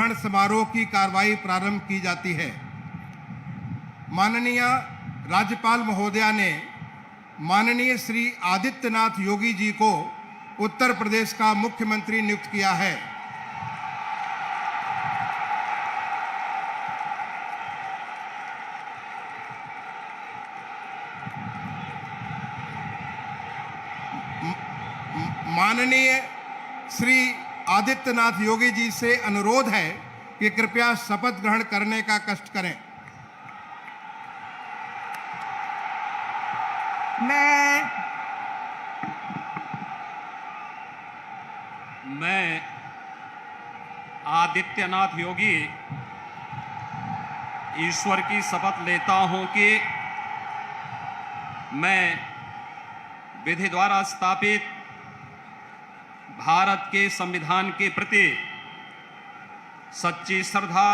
ग्रहण समारोह की कार्रवाई प्रारंभ की जाती है। माननीय राज्यपाल महोदया ने माननीय श्री आदित्यनाथ योगी जी को उत्तर प्रदेश का मुख्यमंत्री नियुक्त किया है। माननीय श्री आदित्यनाथ योगी जी से अनुरोध है कि कृपया शपथ ग्रहण करने का कष्ट करें। मैं आदित्यनाथ योगी ईश्वर की शपथ लेता हूं कि मैं विधि द्वारा स्थापित भारत के संविधान के प्रति सच्ची श्रद्धा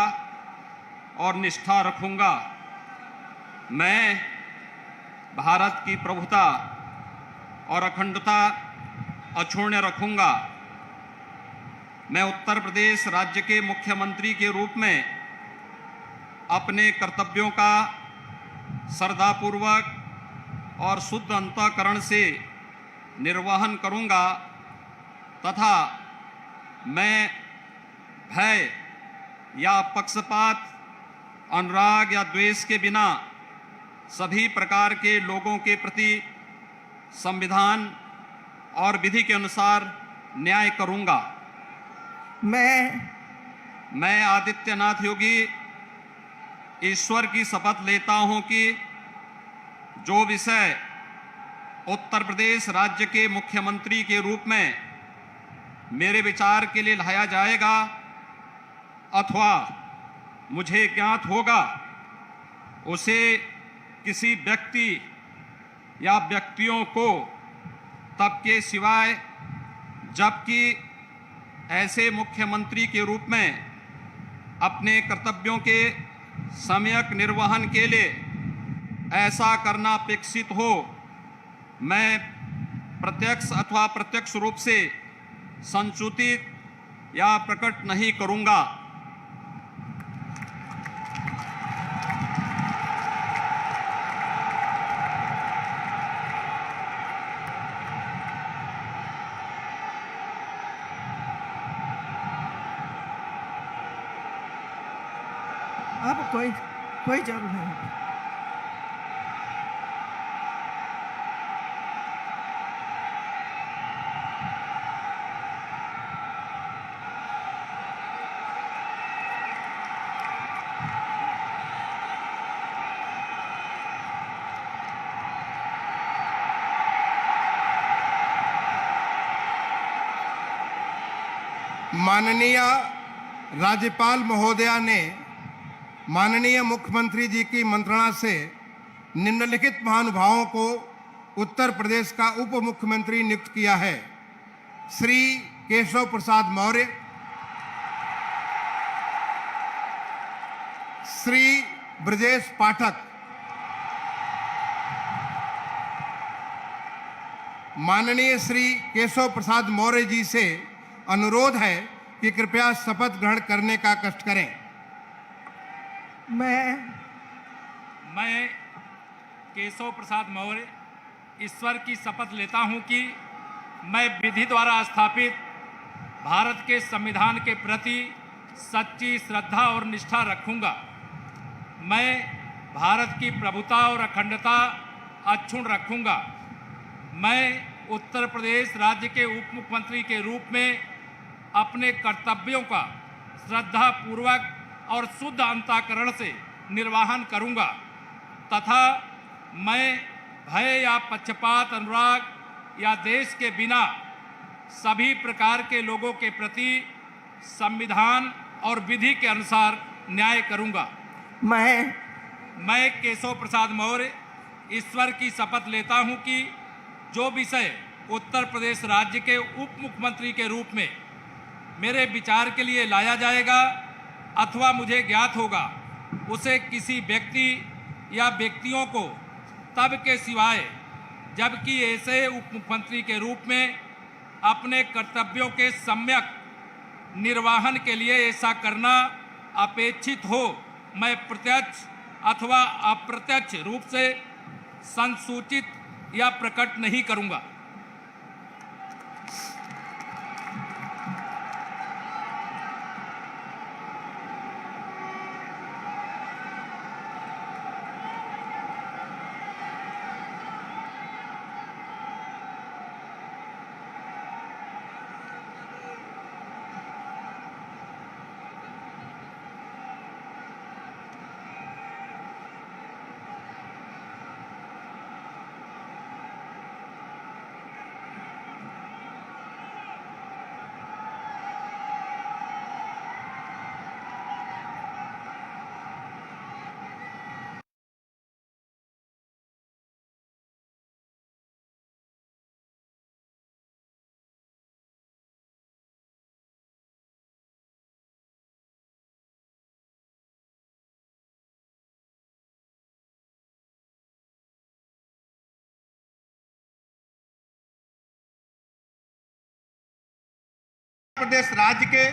और निष्ठा रखूंगा। मैं भारत की प्रभुता और अखंडता अक्षुण्ण रखूंगा। मैं उत्तर प्रदेश राज्य के मुख्यमंत्री के रूप में अपने कर्तव्यों का श्रद्धापूर्वक और शुद्ध अंतःकरण से निर्वहन करूंगा तथा मैं भय या पक्षपात, अनुराग या द्वेष के बिना सभी प्रकार के लोगों के प्रति संविधान और विधि के अनुसार न्याय करूंगा। मैं आदित्यनाथ योगी ईश्वर की शपथ लेता हूं कि जो विषय उत्तर प्रदेश राज्य के मुख्यमंत्री के रूप में मेरे विचार के लिए लाया जाएगा अथवा मुझे ज्ञात होगा, उसे किसी व्यक्ति या व्यक्तियों को तब के सिवाय जबकि ऐसे मुख्यमंत्री के रूप में अपने कर्तव्यों के सम्यक निर्वहन के लिए ऐसा करना अपेक्षित हो, मैं प्रत्यक्ष अथवा प्रत्यक्ष रूप से संसूचित या प्रकट नहीं करूंगा। अब कोई जरूरत नहीं। माननीय राज्यपाल महोदया ने माननीय मुख्यमंत्री जी की मंत्रणा से निम्नलिखित महानुभावों को उत्तर प्रदेश का उप मुख्यमंत्री नियुक्त किया है। श्री केशव प्रसाद मौर्य, श्री ब्रजेश पाठक। माननीय श्री केशव प्रसाद मौर्य जी से अनुरोध है कि कृपया शपथ ग्रहण करने का कष्ट करें। मैं केशव प्रसाद मौर्य ईश्वर की शपथ लेता हूं कि मैं विधि द्वारा स्थापित भारत के संविधान के प्रति सच्ची श्रद्धा और निष्ठा रखूंगा। मैं भारत की प्रभुता और अखंडता अक्षुण्ण रखूंगा। मैं उत्तर प्रदेश राज्य के उप मुख्यमंत्री के रूप में अपने कर्तव्यों का श्रद्धापूर्वक और शुद्ध अंतःकरण से निर्वहन करूंगा तथा मैं भय या पक्षपात, अनुराग या देश के बिना सभी प्रकार के लोगों के प्रति संविधान और विधि के अनुसार न्याय करूंगा। मैं केशव प्रसाद मौर्य ईश्वर की शपथ लेता हूं कि जो विषय उत्तर प्रदेश राज्य के उप मुख्यमंत्री के रूप में मेरे विचार के लिए लाया जाएगा अथवा मुझे ज्ञात होगा, उसे किसी व्यक्ति या व्यक्तियों को तब के सिवाय जबकि ऐसे उप मुख्यमंत्री के रूप में अपने कर्तव्यों के सम्यक निर्वाहन के लिए ऐसा करना अपेक्षित हो, मैं प्रत्यक्ष अथवा अप्रत्यक्ष रूप से संसूचित या प्रकट नहीं करूंगा। प्रदेश राज्य के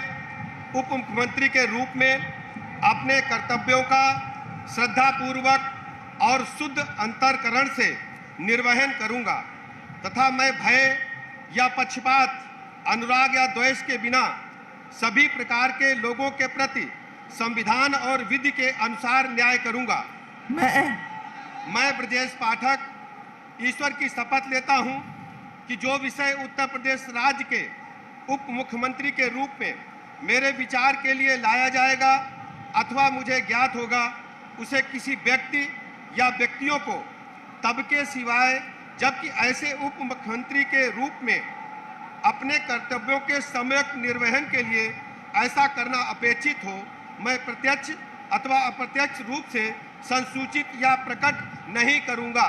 उप मुख्यमंत्री के रूप में अपने कर्तव्यों का श्रद्धापूर्वक और शुद्ध अंतःकरण से निर्वहन करूंगा तथा मैं भय या पक्षपात, अनुराग या द्वेष के बिना सभी प्रकार के लोगों के प्रति संविधान और विधि के अनुसार न्याय करूंगा। मैं ब्रजेश पाठक ईश्वर की शपथ लेता हूं कि जो विषय उत्तर प्रदेश राज्य के उप मुख्यमंत्री के रूप में मेरे विचार के लिए लाया जाएगा अथवा मुझे ज्ञात होगा, उसे किसी व्यक्ति या व्यक्तियों को तब के सिवाय जबकि ऐसे उप मुख्यमंत्री के रूप में अपने कर्तव्यों के सम्यक निर्वहन के लिए ऐसा करना अपेक्षित हो, मैं प्रत्यक्ष अथवा अप्रत्यक्ष रूप से संसूचित या प्रकट नहीं करूंगा।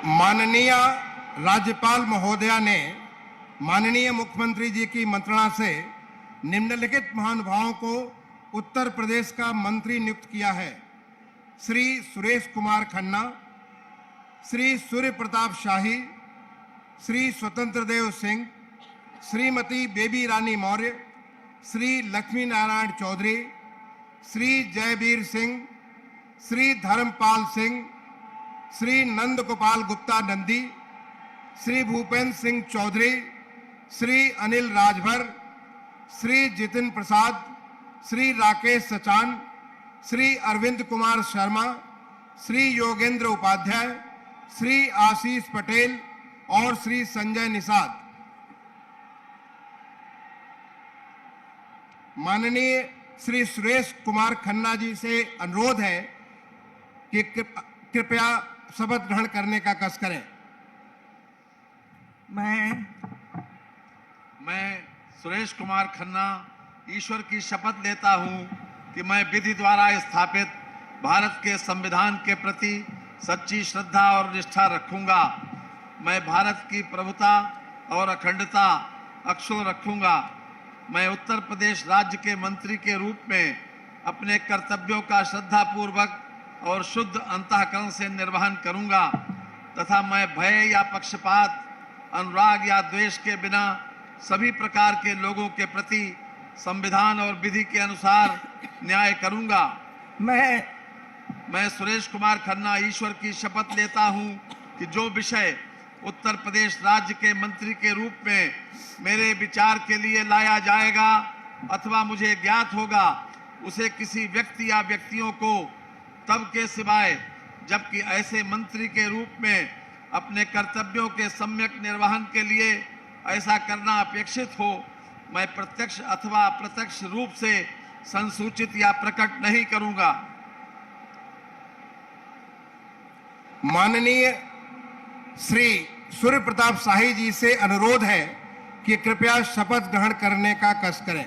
माननीय राज्यपाल महोदया ने माननीय मुख्यमंत्री जी की मंत्रणा से निम्नलिखित महानुभावों को उत्तर प्रदेश का मंत्री नियुक्त किया है। श्री सुरेश कुमार खन्ना, श्री सूर्य प्रताप शाही, श्री स्वतंत्र देव सिंह, श्रीमती बेबी रानी मौर्य, श्री लक्ष्मी नारायण चौधरी, श्री जयवीर सिंह, श्री धर्मपाल सिंह, श्री नंद गोपाल गुप्ता नंदी, श्री भूपेंद्र सिंह चौधरी, श्री अनिल राजभर, श्री जितिन प्रसाद, श्री राकेश सचान, श्री अरविंद कुमार शर्मा, श्री योगेंद्र उपाध्याय, श्री आशीष पटेल और श्री संजय निषाद। माननीय श्री सुरेश कुमार खन्ना जी से अनुरोध है कि कृपया शपथ ग्रहण करने का कष्ट करें। मैं सुरेश कुमार खन्ना ईश्वर की शपथ लेता हूं कि मैं विधि द्वारा स्थापित भारत के संविधान के प्रति सच्ची श्रद्धा और निष्ठा रखूंगा। मैं भारत की प्रभुता और अखंडता अक्षुण्ण रखूंगा। मैं उत्तर प्रदेश राज्य के मंत्री के रूप में अपने कर्तव्यों का श्रद्धापूर्वक और शुद्ध अंतःकरण से निर्वहन करूंगा तथा मैं भय या पक्षपात, अनुराग या द्वेष के बिना सभी प्रकार के लोगों के प्रति संविधान और विधि के अनुसार न्याय करूंगा। मैं सुरेश कुमार खन्ना ईश्वर की शपथ लेता हूं कि जो विषय उत्तर प्रदेश राज्य के मंत्री के रूप में मेरे विचार के लिए लाया जाएगा अथवा मुझे ज्ञात होगा, उसे किसी व्यक्ति या व्यक्तियों को तब के सिवाय जबकि ऐसे मंत्री के रूप में अपने कर्तव्यों के सम्यक निर्वहन के लिए ऐसा करना अपेक्षित हो, मैं प्रत्यक्ष अथवा अप्रत्यक्ष रूप से संसूचित या प्रकट नहीं करूंगा। माननीय श्री सूर्य प्रताप शाही जी से अनुरोध है कि कृपया शपथ ग्रहण करने का कष्ट करें।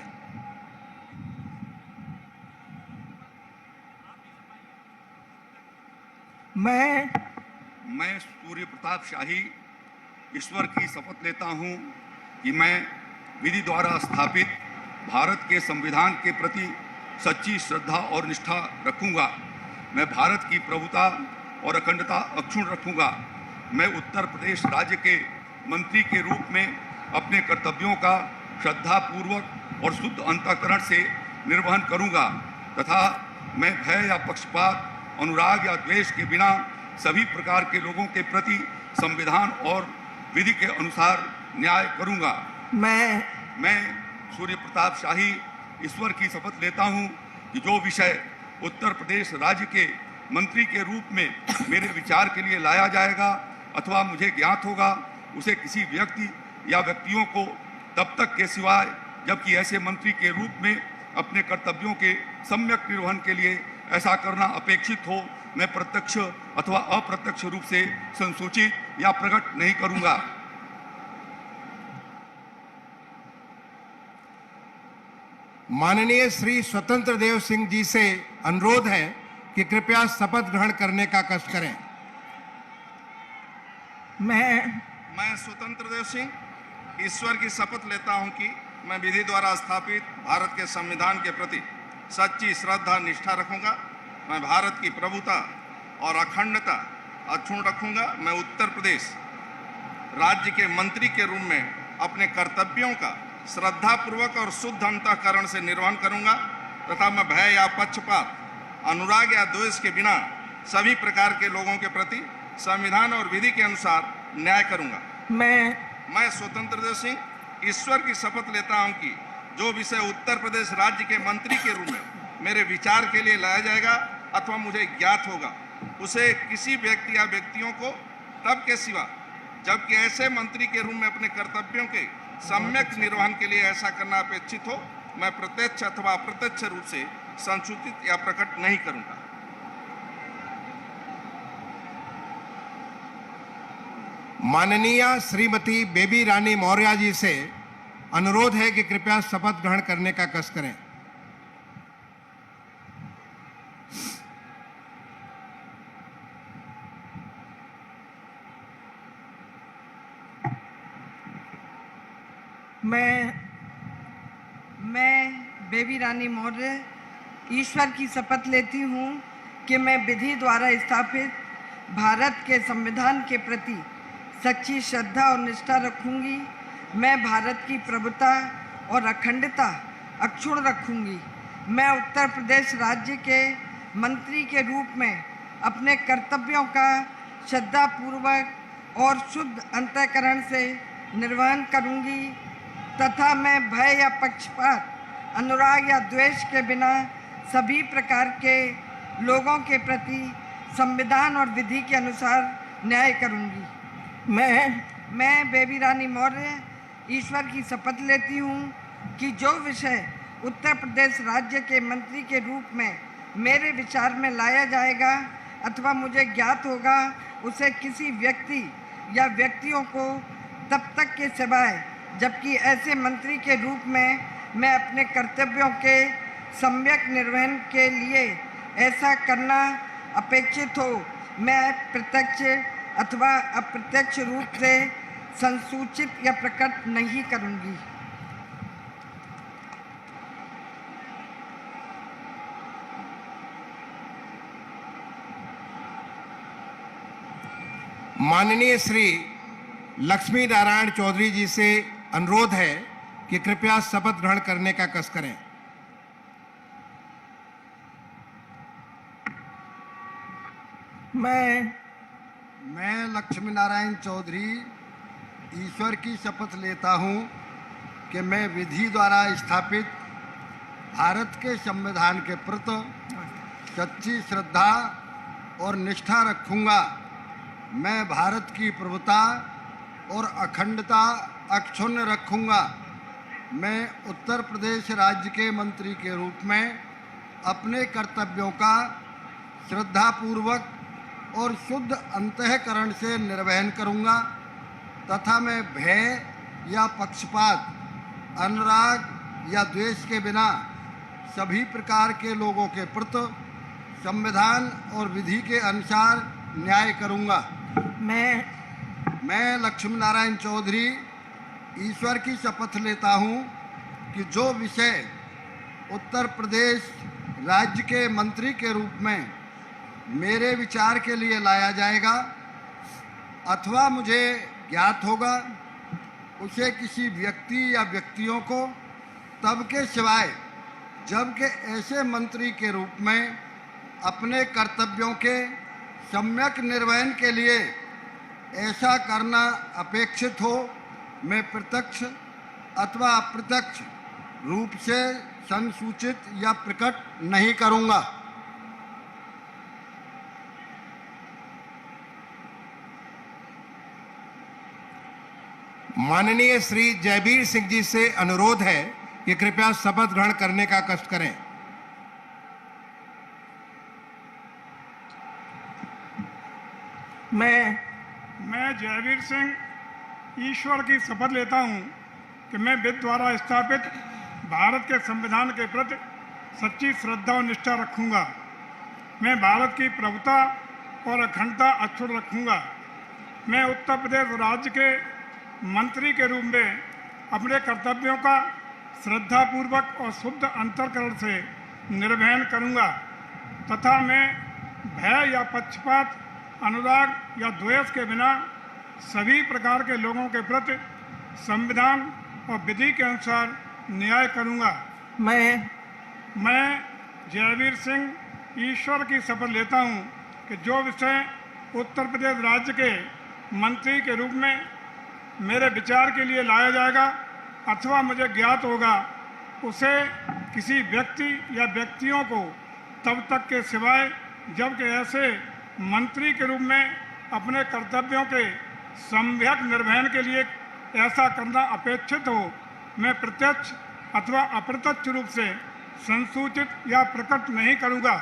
मैं सूर्य प्रताप शाही ईश्वर की शपथ लेता हूं कि मैं विधि द्वारा स्थापित भारत के संविधान के प्रति सच्ची श्रद्धा और निष्ठा रखूंगा। मैं भारत की प्रभुता और अखंडता अक्षुण्ण रखूंगा। मैं उत्तर प्रदेश राज्य के मंत्री के रूप में अपने कर्तव्यों का श्रद्धापूर्वक और शुद्ध अंतःकरण से निर्वहन करूंगा तथा मैं भय या पक्षपात, अनुराग या द्वेष के बिना सभी प्रकार के लोगों के प्रति संविधान और विधि के अनुसार न्याय करूंगा। मैं सूर्य प्रताप शाही ईश्वर की शपथ लेता हूं कि जो विषय उत्तर प्रदेश राज्य के मंत्री के रूप में मेरे विचार के लिए लाया जाएगा अथवा मुझे ज्ञात होगा, उसे किसी व्यक्ति या व्यक्तियों को तब तक के सिवाय जबकि ऐसे मंत्री के रूप में अपने कर्तव्यों के सम्यक निर्वहन के लिए ऐसा करना अपेक्षित हो, मैं प्रत्यक्ष अथवा अप्रत्यक्ष रूप से संसूचित या प्रकट नहीं करूंगा। माननीय श्री स्वतंत्र देव सिंह जी से अनुरोध है कि कृपया शपथ ग्रहण करने का कष्ट करें। मैं स्वतंत्र देव सिंह ईश्वर की शपथ लेता हूं कि मैं विधि द्वारा स्थापित भारत के संविधान के प्रति सच्ची श्रद्धा निष्ठा रखूंगा। मैं भारत की प्रभुता और अखंडता अक्षुण्ण रखूंगा। मैं उत्तर प्रदेश राज्य के मंत्री के रूप में अपने कर्तव्यों का श्रद्धापूर्वक और शुद्ध अंतःकरण से निर्वहन करूंगा तथा मैं भय या पक्षपात, अनुराग या द्वेष के बिना सभी प्रकार के लोगों के प्रति संविधान और विधि के अनुसार न्याय करूंगा। मैं स्वतंत्र देव सिंह ईश्वर की शपथ लेता हूं कि जो विषय उत्तर प्रदेश राज्य के मंत्री के रूप में मेरे विचार के लिए लाया जाएगा अथवा मुझे ज्ञात होगा, उसे किसी व्यक्ति या व्यक्तियों को तब के सिवा जबकि ऐसे मंत्री के रूप में अपने कर्तव्यों के सम्यक निर्वहन के लिए ऐसा करना अपेक्षित हो, मैं प्रत्यक्ष अथवा अप्रत्यक्ष रूप से संसूचित या प्रकट नहीं करूंगा। माननीय श्रीमती बेबी रानी मौर्य जी से अनुरोध है कि कृपया शपथ ग्रहण करने का कष्ट करें। मैं बेबी रानी मौर्य ईश्वर की शपथ लेती हूँ कि मैं विधि द्वारा स्थापित भारत के संविधान के प्रति सच्ची श्रद्धा और निष्ठा रखूंगी। मैं भारत की प्रभुता और अखंडता अक्षुण्ण रखूंगी। मैं उत्तर प्रदेश राज्य के मंत्री के रूप में अपने कर्तव्यों का श्रद्धापूर्वक और शुद्ध अंतःकरण से निर्वहन करूंगी तथा मैं भय या पक्षपात, अनुराग या द्वेष के बिना सभी प्रकार के लोगों के प्रति संविधान और विधि के अनुसार न्याय करूंगी। मैं बेबी रानी मौर्य ईश्वर की शपथ लेती हूँ कि जो विषय उत्तर प्रदेश राज्य के मंत्री के रूप में मेरे विचार में लाया जाएगा अथवा मुझे ज्ञात होगा, उसे किसी व्यक्ति या व्यक्तियों को तब तक के सिवाय जबकि ऐसे मंत्री के रूप में मैं अपने कर्तव्यों के सम्यक निर्वहन के लिए ऐसा करना अपेक्षित हो, मैं प्रत्यक्ष अथवा अप्रत्यक्ष रूप से संसूचित या प्रकट नहीं करूंगी। माननीय श्री लक्ष्मी नारायण चौधरी जी से अनुरोध है कि कृपया शपथ ग्रहण करने का कष्ट करें। मैं लक्ष्मी नारायण चौधरी ईश्वर की शपथ लेता हूं कि मैं विधि द्वारा स्थापित भारत के संविधान के प्रति सच्ची श्रद्धा और निष्ठा रखूंगा। मैं भारत की प्रभुता और अखंडता अक्षुण्ण रखूंगा। मैं उत्तर प्रदेश राज्य के मंत्री के रूप में अपने कर्तव्यों का श्रद्धापूर्वक और शुद्ध अंतःकरण से निर्वहन करूंगा तथा मैं भय या पक्षपात, अनुराग या द्वेष के बिना सभी प्रकार के लोगों के प्रति संविधान और विधि के अनुसार न्याय करूंगा। मैं लक्ष्मी नारायण चौधरी ईश्वर की शपथ लेता हूं कि जो विषय उत्तर प्रदेश राज्य के मंत्री के रूप में मेरे विचार के लिए लाया जाएगा अथवा मुझे ज्ञात होगा उसे किसी व्यक्ति या व्यक्तियों को तब के सिवाय जबकि ऐसे मंत्री के रूप में अपने कर्तव्यों के सम्यक निर्वहन के लिए ऐसा करना अपेक्षित हो मैं प्रत्यक्ष अथवा अप्रत्यक्ष रूप से संसूचित या प्रकट नहीं करूंगा। माननीय श्री जयवीर सिंह जी से अनुरोध है कि कृपया शपथ ग्रहण करने का कष्ट करें। मैं जयवीर सिंह ईश्वर की शपथ लेता हूं कि मैं विधि द्वारा स्थापित भारत के संविधान के प्रति सच्ची श्रद्धा और निष्ठा रखूंगा। मैं भारत की प्रभुता और अखंडता अक्षुण्ण रखूंगा। मैं उत्तर प्रदेश राज्य के मंत्री के रूप में अपने कर्तव्यों का श्रद्धापूर्वक और शुद्ध अंतःकरण से निर्वहन करूंगा तथा मैं भय या पक्षपात, अनुराग या द्वेष के बिना सभी प्रकार के लोगों के प्रति संविधान और विधि के अनुसार न्याय करूंगा। मैं जयवीर सिंह ईश्वर की शपथ लेता हूं कि जो विषय उत्तर प्रदेश राज्य के मंत्री के रूप में मेरे विचार के लिए लाया जाएगा अथवा मुझे ज्ञात होगा उसे किसी व्यक्ति या व्यक्तियों को तब तक के सिवाय जबकि ऐसे मंत्री के रूप में अपने कर्तव्यों के सम्यक निर्वहन के लिए ऐसा करना अपेक्षित हो मैं प्रत्यक्ष अथवा अप्रत्यक्ष रूप से संसूचित या प्रकट नहीं करूंगा।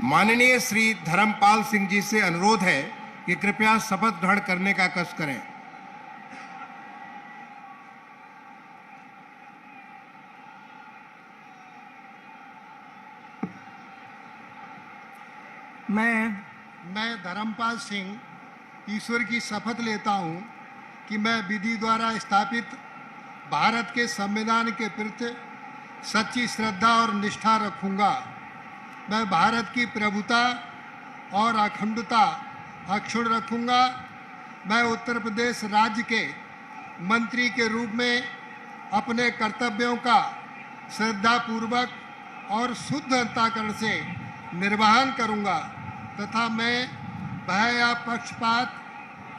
माननीय श्री धर्मपाल सिंह जी से अनुरोध है कि कृपया शपथ ग्रहण करने का कष्ट करें। मैं धर्मपाल सिंह ईश्वर की शपथ लेता हूं कि मैं विधि द्वारा स्थापित भारत के संविधान के प्रति सच्ची श्रद्धा और निष्ठा रखूंगा। मैं भारत की प्रभुता और अखंडता अक्षुण्ण रखूंगा। मैं उत्तर प्रदेश राज्य के मंत्री के रूप में अपने कर्तव्यों का श्रद्धापूर्वक और शुद्ध अंतःकरण से निर्वहन करूंगा तथा मैं भय या पक्षपात,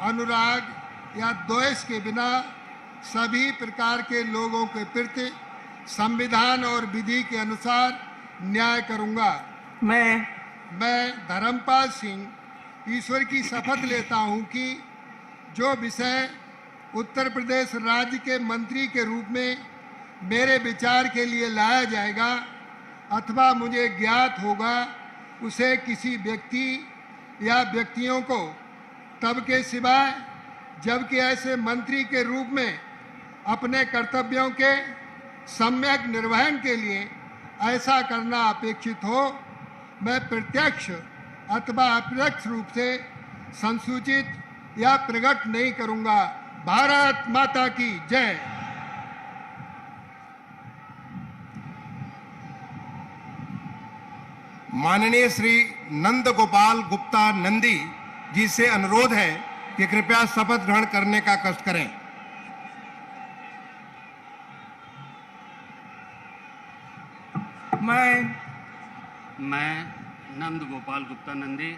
अनुराग या द्वेष के बिना सभी प्रकार के लोगों के प्रति संविधान और विधि के अनुसार न्याय करूंगा। मैं धर्मपाल सिंह ईश्वर की शपथ लेता हूं कि जो विषय उत्तर प्रदेश राज्य के मंत्री के रूप में मेरे विचार के लिए लाया जाएगा अथवा मुझे ज्ञात होगा उसे किसी व्यक्ति या व्यक्तियों को तब के सिवाय जबकि ऐसे मंत्री के रूप में अपने कर्तव्यों के सम्यक निर्वहन के लिए ऐसा करना अपेक्षित हो मैं प्रत्यक्ष अथवा अप्रत्यक्ष रूप से संसूचित या प्रकट नहीं करूंगा। भारत माता की जय। माननीय श्री नंद गोपाल गुप्ता नंदी जी से अनुरोध है कि कृपया शपथ ग्रहण करने का कष्ट करें। मैं नंद गोपाल गुप्ता नंदी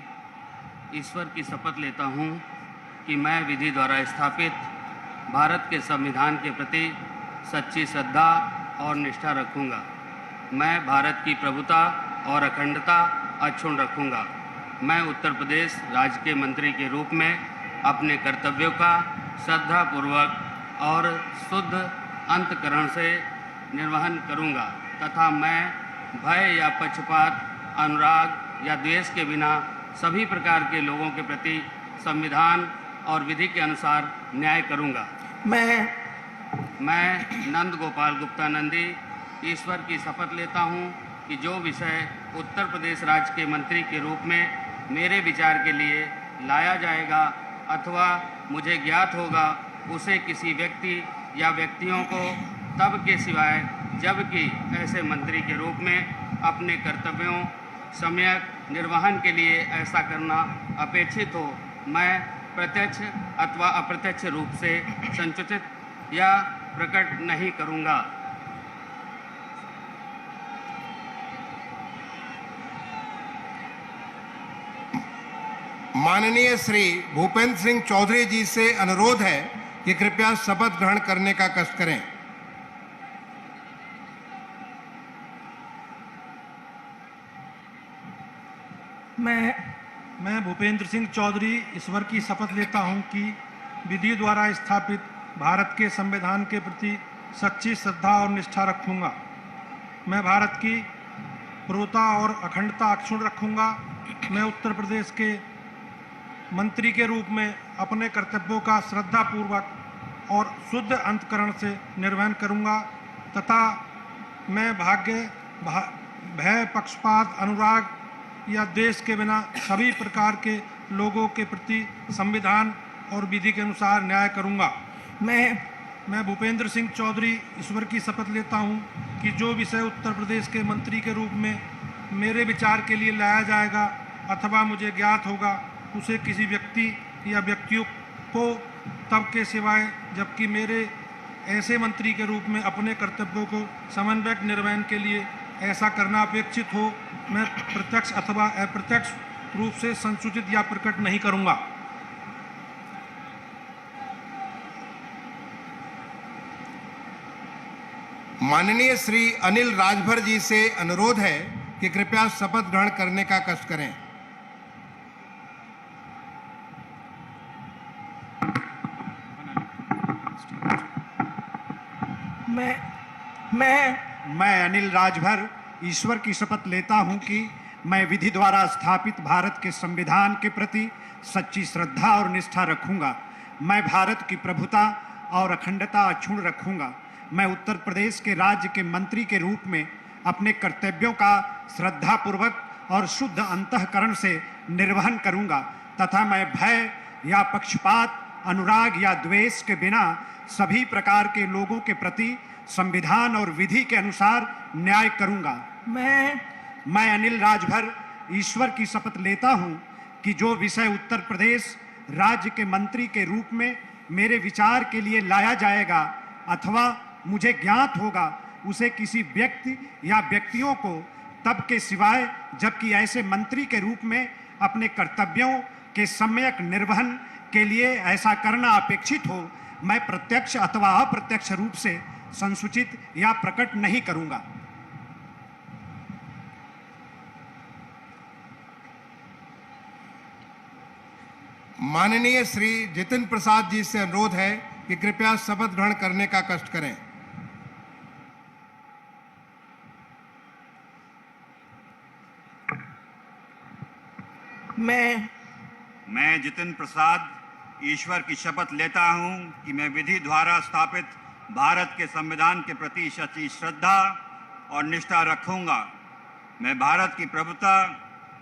ईश्वर की शपथ लेता हूं कि मैं विधि द्वारा स्थापित भारत के संविधान के प्रति सच्ची श्रद्धा और निष्ठा रखूंगा। मैं भारत की प्रभुता और अखंडता अक्षुण्ण रखूंगा। मैं उत्तर प्रदेश राज्य के मंत्री के रूप में अपने कर्तव्यों का श्रद्धापूर्वक और शुद्ध अंतःकरण से निर्वहन करूंगा तथा मैं भय या पक्षपात, अनुराग या द्वेष के बिना सभी प्रकार के लोगों के प्रति संविधान और विधि के अनुसार न्याय करूंगा। मैं नंद गोपाल गुप्ता नंदी ईश्वर की शपथ लेता हूं कि जो विषय उत्तर प्रदेश राज्य के मंत्री के रूप में मेरे विचार के लिए लाया जाएगा अथवा मुझे ज्ञात होगा उसे किसी व्यक्ति या व्यक्तियों को तब के सिवाय जबकि ऐसे मंत्री के रूप में अपने कर्तव्यों सम्यक निर्वहन के लिए ऐसा करना अपेक्षित हो, मैं प्रत्यक्ष अथवा अप्रत्यक्ष रूप से संसूचित या प्रकट नहीं करूँगा। माननीय श्री भूपेंद्र सिंह चौधरी जी से अनुरोध है कि कृपया शपथ ग्रहण करने का कष्ट करें। मैं भूपेंद्र सिंह चौधरी ईश्वर की शपथ लेता हूं कि विधि द्वारा स्थापित भारत के संविधान के प्रति सच्ची श्रद्धा और निष्ठा रखूंगा। मैं भारत की प्रभुता और अखंडता अक्षुण्ण रखूंगा। मैं उत्तर प्रदेश के मंत्री के रूप में अपने कर्तव्यों का श्रद्धापूर्वक और शुद्ध अंतःकरण से निर्वहन करूंगा तथा मैं भय, पक्षपात, अनुराग या द्वेष के बिना सभी प्रकार के लोगों के प्रति संविधान और विधि के अनुसार न्याय करूंगा। मैं भूपेंद्र सिंह चौधरी ईश्वर की शपथ लेता हूं कि जो विषय उत्तर प्रदेश के मंत्री के रूप में मेरे विचार के लिए लाया जाएगा अथवा मुझे ज्ञात होगा, उसे किसी व्यक्ति या व्यक्तियों को तब के सिवाय जबकि मेरे ऐसे मंत्री के रूप में अपने कर्तव्यों को समन्वयक निर्वहन के लिए ऐसा करना अपेक्षित हो, मैं प्रत्यक्ष अथवा अप्रत्यक्ष रूप से संसूचित या प्रकट नहीं करूंगा। माननीय श्री अनिल राजभर जी से अनुरोध है कि कृपया शपथ ग्रहण करने का कष्ट करें। मैं अनिल राजभर ईश्वर की शपथ लेता हूं कि मैं विधि द्वारा स्थापित भारत के संविधान के प्रति सच्ची श्रद्धा और निष्ठा रखूंगा। मैं भारत की प्रभुता और अखंडता अक्षुण्ण रखूंगा। मैं उत्तर प्रदेश के राज्य के मंत्री के रूप में अपने कर्तव्यों का श्रद्धापूर्वक और शुद्ध अंतःकरण से निर्वहन करूंगा तथा मैं भय या पक्षपात, अनुराग या द्वेष के बिना सभी प्रकार के लोगों के प्रति संविधान और विधि के अनुसार न्याय करूंगा। मैं अनिल राजभर ईश्वर की शपथ लेता हूं कि जो विषय उत्तर प्रदेश राज्य के मंत्री के रूप में मेरे विचार के लिए लाया जाएगा अथवा मुझे ज्ञात होगा, उसे किसी व्यक्ति या व्यक्तियों को तब के सिवाय जबकि ऐसे मंत्री के रूप में अपने कर्तव्यों के सम्यक निर्वहन के लिए ऐसा करना अपेक्षित हो, मैं प्रत्यक्ष अथवा अप्रत्यक्ष रूप से संसूचित या प्रकट नहीं करूंगा। माननीय श्री जितिन प्रसाद जी से अनुरोध है कि कृपया शपथ ग्रहण करने का कष्ट करें। मैं जितिन प्रसाद ईश्वर की शपथ लेता हूं कि मैं विधि द्वारा स्थापित भारत के संविधान के प्रति सच्ची श्रद्धा और निष्ठा रखूंगा। मैं भारत की प्रभुता,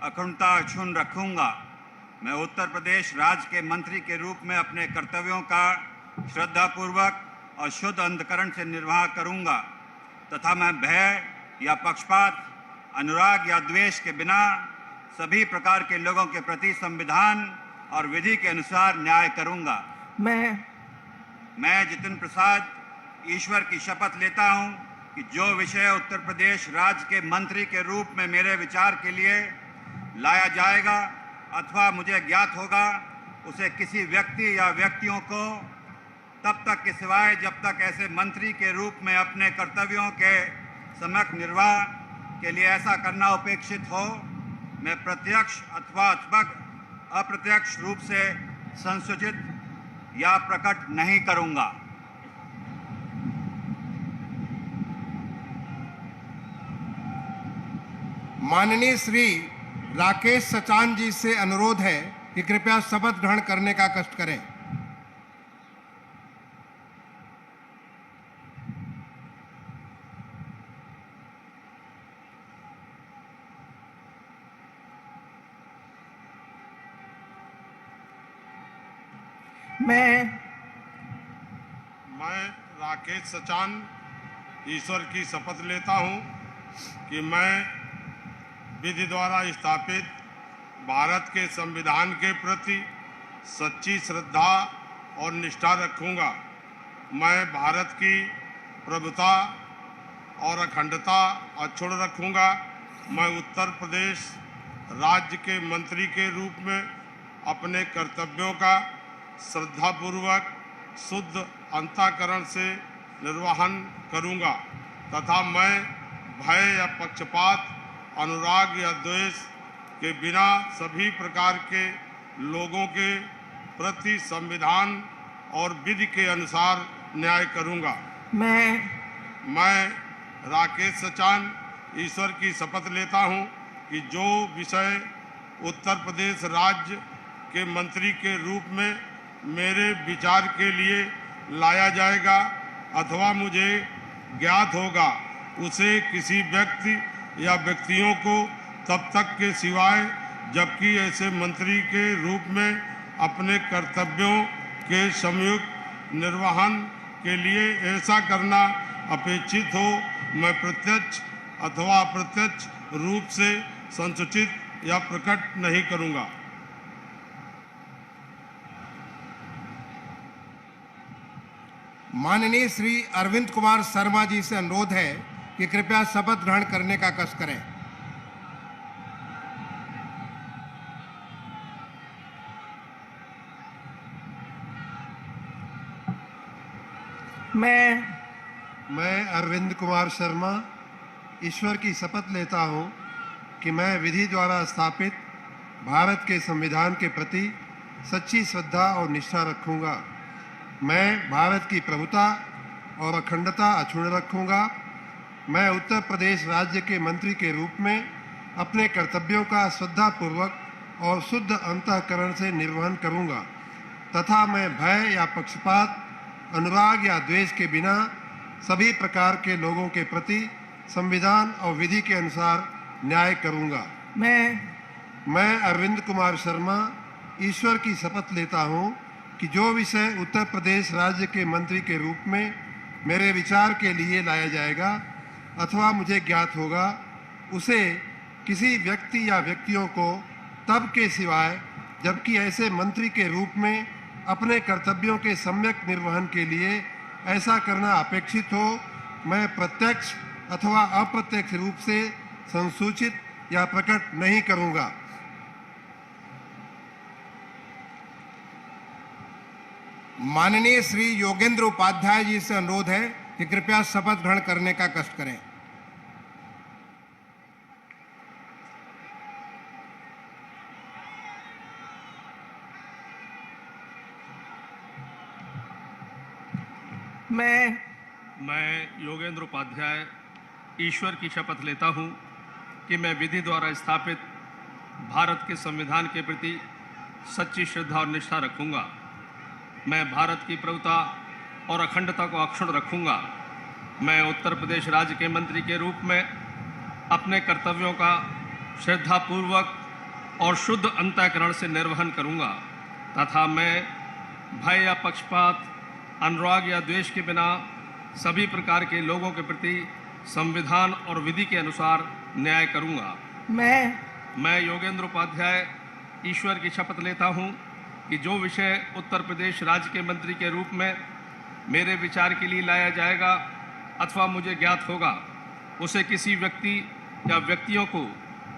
अखंडता अक्षुण्ण रखूंगा। मैं उत्तर प्रदेश राज्य के मंत्री के रूप में अपने कर्तव्यों का श्रद्धापूर्वक और शुद्ध अंतःकरण से निर्वाह करूंगा तथा मैं भय या पक्षपात, अनुराग या द्वेष के बिना सभी प्रकार के लोगों के प्रति संविधान और विधि के अनुसार न्याय करूंगा। मैं जितिन प्रसाद ईश्वर की शपथ लेता हूं कि जो विषय उत्तर प्रदेश राज्य के मंत्री के रूप में मेरे विचार के लिए लाया जाएगा अथवा मुझे ज्ञात होगा, उसे किसी व्यक्ति या व्यक्तियों को तब तक के सिवाय जब तक ऐसे मंत्री के रूप में अपने कर्तव्यों के सम्यक निर्वाह के लिए ऐसा करना अपेक्षित हो, मैं प्रत्यक्ष अथवा अप्रत्यक्ष रूप से संसूचित या प्रकट नहीं करूंगा। माननीय श्री राकेश सचान जी से अनुरोध है कि कृपया शपथ ग्रहण करने का कष्ट करें। मैं राकेश सचान ईश्वर की शपथ लेता हूँ कि मैं विधि द्वारा स्थापित भारत के संविधान के प्रति सच्ची श्रद्धा और निष्ठा रखूँगा। मैं भारत की प्रभुता और अखंडता अक्षुण्ण रखूँगा। मैं उत्तर प्रदेश राज्य के मंत्री के रूप में अपने कर्तव्यों का श्रद्धापूर्वक शुद्ध अंतःकरण से निर्वहन करूँगा तथा मैं भय या पक्षपात, अनुराग या द्वेष के बिना सभी प्रकार के लोगों के प्रति संविधान और विधि के अनुसार न्याय करूँगा। मैं राकेश सचान ईश्वर की शपथ लेता हूँ कि जो विषय उत्तर प्रदेश राज्य के मंत्री के रूप में मेरे विचार के लिए लाया जाएगा अथवा मुझे ज्ञात होगा उसे किसी व्यक्ति या व्यक्तियों को तब तक के सिवाय जबकि ऐसे मंत्री के रूप में अपने कर्तव्यों के संयुक्त निर्वहन के लिए ऐसा करना अपेक्षित हो मैं प्रत्यक्ष अथवा अप्रत्यक्ष रूप से संसूचित या प्रकट नहीं करूँगा। माननीय श्री अरविंद कुमार शर्मा जी से अनुरोध है कि कृपया शपथ ग्रहण करने का कष्ट करें। मैं अरविंद कुमार शर्मा ईश्वर की शपथ लेता हूँ कि मैं विधि द्वारा स्थापित भारत के संविधान के प्रति सच्ची श्रद्धा और निष्ठा रखूँगा। मैं भारत की प्रभुता और अखंडता अक्षुण्ण रखूँगा। मैं उत्तर प्रदेश राज्य के मंत्री के रूप में अपने कर्तव्यों का श्रद्धापूर्वक और शुद्ध अंतःकरण से निर्वहन करूँगा तथा मैं भय या पक्षपात, अनुराग या द्वेष के बिना सभी प्रकार के लोगों के प्रति संविधान और विधि के अनुसार न्याय करूँगा। मैं अरविंद कुमार शर्मा ईश्वर की शपथ लेता हूँ कि जो विषय उत्तर प्रदेश राज्य के मंत्री के रूप में मेरे विचार के लिए लाया जाएगा अथवा मुझे ज्ञात होगा उसे किसी व्यक्ति या व्यक्तियों को तब के सिवाय जबकि ऐसे मंत्री के रूप में अपने कर्तव्यों के सम्यक निर्वहन के लिए ऐसा करना अपेक्षित हो मैं प्रत्यक्ष अथवा अप्रत्यक्ष रूप से संसूचित या प्रकट नहीं करूँगा। माननीय श्री योगेंद्र उपाध्याय जी से अनुरोध है कि कृपया शपथ ग्रहण करने का कष्ट करें। मैं योगेंद्र उपाध्याय ईश्वर की शपथ लेता हूँ कि मैं विधि द्वारा स्थापित भारत के संविधान के प्रति सच्ची श्रद्धा और निष्ठा रखूँगा। मैं भारत की प्रभुता और अखंडता को अक्षुण्ण रखूँगा। मैं उत्तर प्रदेश राज्य के मंत्री के रूप में अपने कर्तव्यों का श्रद्धापूर्वक और शुद्ध अंतःकरण से निर्वहन करूँगा तथा मैं भय या पक्षपात, अनुराग या द्वेष के बिना सभी प्रकार के लोगों के प्रति संविधान और विधि के अनुसार न्याय करूँगा। मैं योगेंद्र उपाध्याय ईश्वर की शपथ लेता हूँ कि जो विषय उत्तर प्रदेश राज्य के मंत्री के रूप में मेरे विचार के लिए लाया जाएगा अथवा मुझे ज्ञात होगा उसे किसी व्यक्ति या व्यक्तियों को